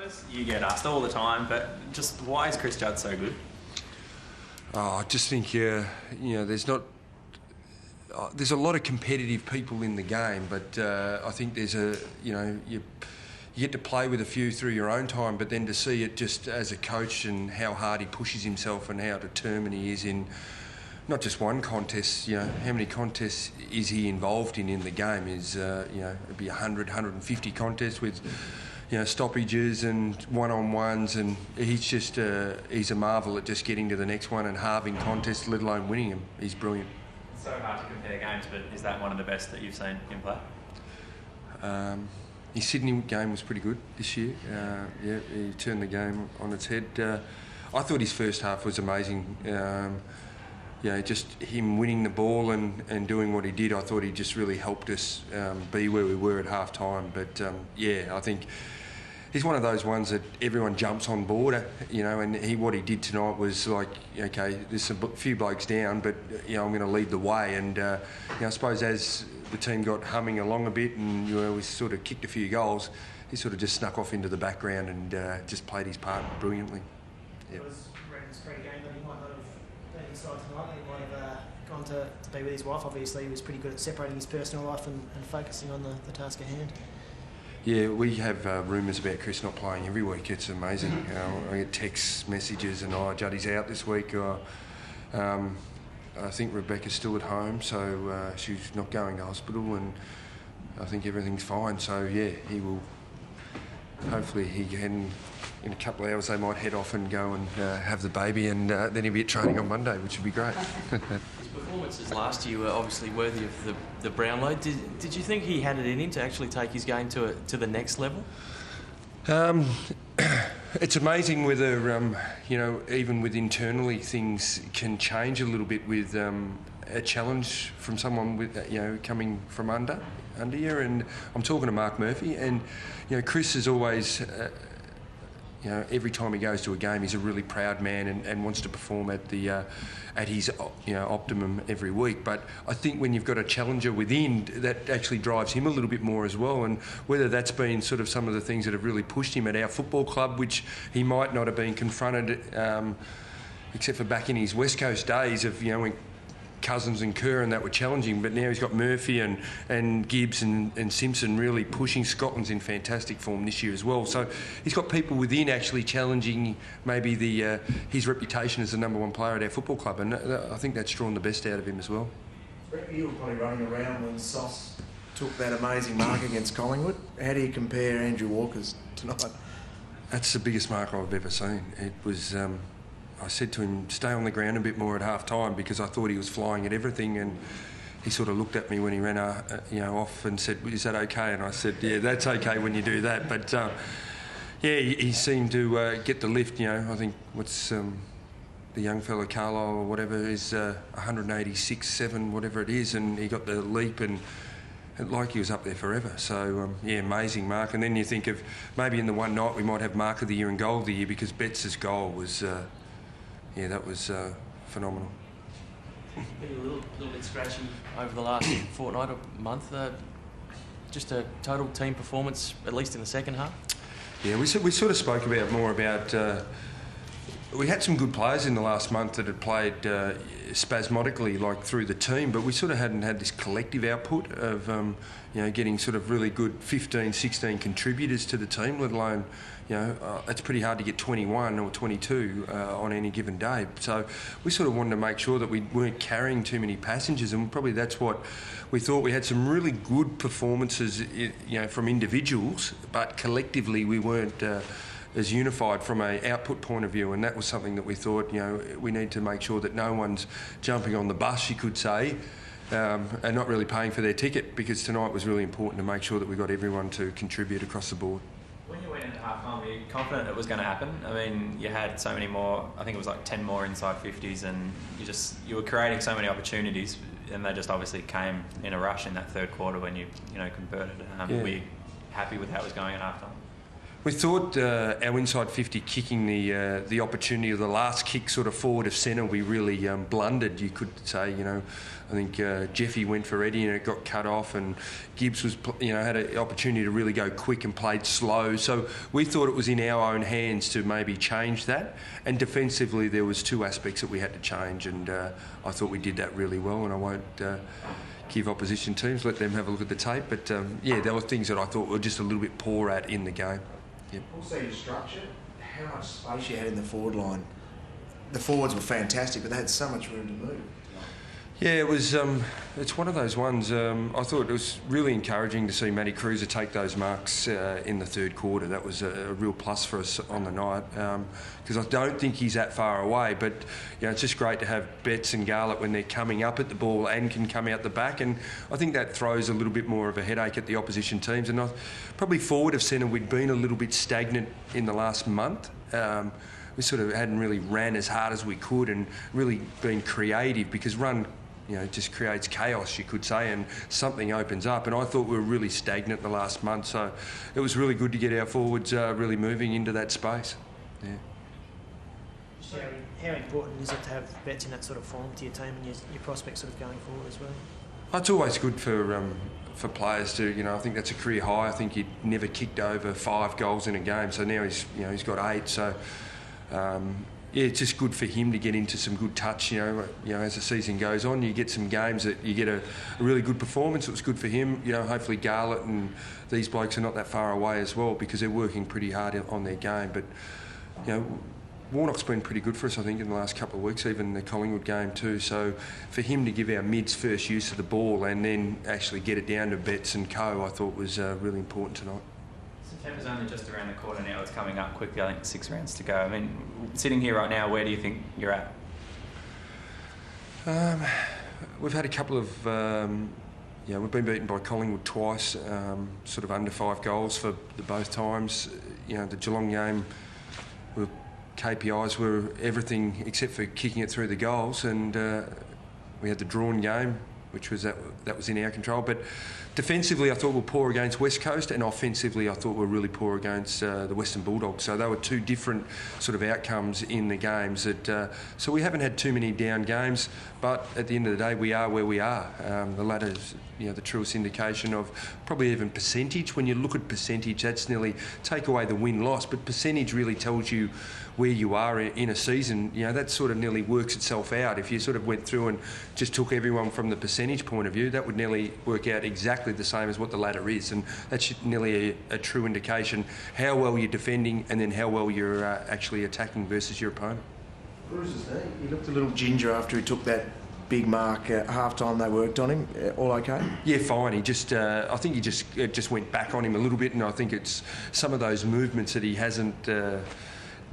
notice you get asked all the time, but just why is Chris Judd so good? I just think there's not. There's a lot of competitive people in the game, but I think there's you get to play with a few through your own time, but then to see it just as a coach and how hard he pushes himself and how determined he is in not just one contest, how many contests is he involved in the game is, it'd be 100, 150 contests with, stoppages and one-on-ones, and he's a marvel at just getting to the next one and halving contests, let alone winning them. He's brilliant. It's so hard to compare games, but is that one of the best that you've seen him play? His Sydney game was pretty good this year. He turned the game on its head. I thought his first half was amazing. Just him winning the ball and doing what he did, I thought he just really helped us be where we were at half time. But I think he's one of those ones that everyone jumps on board, and what he did tonight was like, okay, there's a few blokes down, but I'm going to lead the way. And I suppose as the team got humming along a bit and we sort of kicked a few goals, he sort of just snuck off into the background and just played his part brilliantly. It was Brendan's great game, but he might not have been inside tonight. He might have gone to be with his wife. Obviously, he was pretty good at separating his personal life and focusing on the task at hand. Yeah, we have rumours about Chris not playing every week. It's amazing. I get text messages and Juddy's out this week. Or, I think Rebecca's still at home, so she's not going to hospital, and I think everything's fine. So yeah, he will. Hopefully, he can. In a couple of hours, they might head off and go and have the baby, and then he'll be at training on Monday, which would be great. His performances last year were obviously worthy of the Brownlow. Did you think he had it in him to actually take his game to the next level? It's amazing whether, even with internally, things can change a little bit with a challenge from someone with, coming from under you. And I'm talking to Mark Murphy, and Chris is always. Every time he goes to a game, he's a really proud man and wants to perform at his optimum every week. But I think when you've got a challenger within, that actually drives him a little bit more as well. And whether that's been sort of some of the things that have really pushed him at our football club, which he might not have been confronted, except for back in his West Coast days of when Cousins and Kerr and that were challenging, but now he's got Murphy and Gibbs and Simpson really pushing. Scotland's in fantastic form this year as well, so he's got people within actually challenging maybe his reputation as the number one player at our football club, and I think that's drawn the best out of him as well. You were probably running around when Sauce took that amazing mark against Collingwood. How do you compare Andrew Walker's tonight? That's the biggest mark I've ever seen. It was I said to him, stay on the ground a bit more at half time, because I thought he was flying at everything, and he sort of looked at me when he ran off and said, is that okay? And I said, yeah, that's okay when you do that. But he seemed to get the lift. I think what's the young fellow Carlisle or whatever is 186, 7, whatever it is, and he got the leap and like he was up there forever. So, amazing mark. And then you think of maybe in the one night we might have mark of the year and goal of the year, because Betts' goal was... that was phenomenal. Been a little bit scratchy over the last fortnight or month. Just a total team performance, at least in the second half. Yeah, we sort of spoke about we had some good players in the last month that had played spasmodically, like through the team, but we sort of hadn't had this collective output of getting sort of really good 15, 16 contributors to the team, let alone. It's pretty hard to get 21 or 22 on any given day. So we sort of wanted to make sure that we weren't carrying too many passengers, and probably that's what we thought. We had some really good performances, from individuals, but collectively we weren't as unified from an output point of view, and that was something that we thought, we need to make sure that no one's jumping on the bus, you could say, and not really paying for their ticket, because tonight was really important to make sure that we got everyone to contribute across the board. When you went into half-time, were you confident it was going to happen? I mean, you had so many more, I think it was like 10 more inside 50s, and you were creating so many opportunities, and they just obviously came in a rush in that third quarter when you converted. Were you happy with how it was going at half-time? We thought our inside 50 kicking the opportunity of the last kick sort of forward of centre, we really blundered, you could say. I think Jeffy went for Eddie and it got cut off, and Gibbs was had an opportunity to really go quick and played slow. So we thought it was in our own hands to maybe change that. And defensively, there was two aspects that we had to change, and I thought we did that really well. And I won't give opposition teams, let them have a look at the tape. But there were things that I thought were just a little bit poor at in the game. Yep. Also, your structure, how much space you had in the forward line. The forwards were fantastic, but they had so much room to move. Yeah, it was. It's one of those ones. I thought it was really encouraging to see Matty Cruiser take those marks in the third quarter. That was a real plus for us on the night, because I don't think he's that far away. But it's just great to have Betts and Garlett when they're coming up at the ball and can come out the back. And I think that throws a little bit more of a headache at the opposition teams. And probably forward of centre, we'd been a little bit stagnant in the last month. We sort of hadn't really ran as hard as we could and really been creative, because run just creates chaos, you could say, and something opens up. And I thought we were really stagnant the last month, so it was really good to get our forwards really moving into that space. Yeah. So how important is it to have Betts in that sort of form to your team and your prospects sort of going forward as well? It's always good for players to, I think that's a career high. I think he never kicked over 5 goals in a game, so now he's got 8. So. It's just good for him to get into some good touch. As the season goes on, you get some games that you get a really good performance. It was good for him. Hopefully Garlett and these blokes are not that far away as well, because they're working pretty hard on their game. But Warnock's been pretty good for us, I think, in the last couple of weeks, even the Collingwood game too. So for him to give our mids first use of the ball and then actually get it down to Betts and co, I thought was really important tonight. September's only just around the corner now. It's coming up quickly. I think 6 rounds to go. I mean, sitting here right now, where do you think you're at? We've had a couple of... we've been beaten by Collingwood twice, sort of under 5 goals for both times. The Geelong game, KPIs were everything except for kicking it through the goals, and we had the drawn game, which was that was in our control. But defensively, I thought we were poor against West Coast, and offensively, I thought we were really poor against the Western Bulldogs. So they were two different sort of outcomes in the games. So we haven't had too many down games, but at the end of the day, we are where we are. The ladder's the truest indication of probably even percentage. When you look at percentage, that's nearly take away the win-loss, but percentage really tells you where you are in a season. That sort of nearly works itself out. If you sort of went through and just took everyone from the percentage point of view, that would nearly work out exactly the same as what the ladder is, and that's nearly a true indication how well you're defending and then how well you're actually attacking versus your opponent. Bruce's knee, he looked a little ginger after he took that big mark at half-time. They worked on him. All okay? Yeah, fine. He just, I think he just went back on him a little bit, and I think it's some of those movements that he hasn't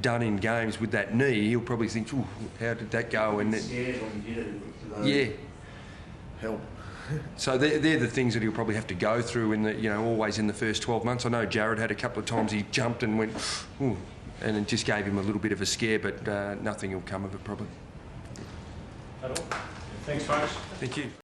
done in games with that knee. He'll probably think, "Ooh, how did that go?" And scared when he did it. Yeah. Help. So they're the things that he'll probably have to go through in the, always in the first 12 months. I know Jared had a couple of times he jumped and went, "Ooh," and it just gave him a little bit of a scare, but nothing will come of it probably. At all. Thanks, folks. Thank you.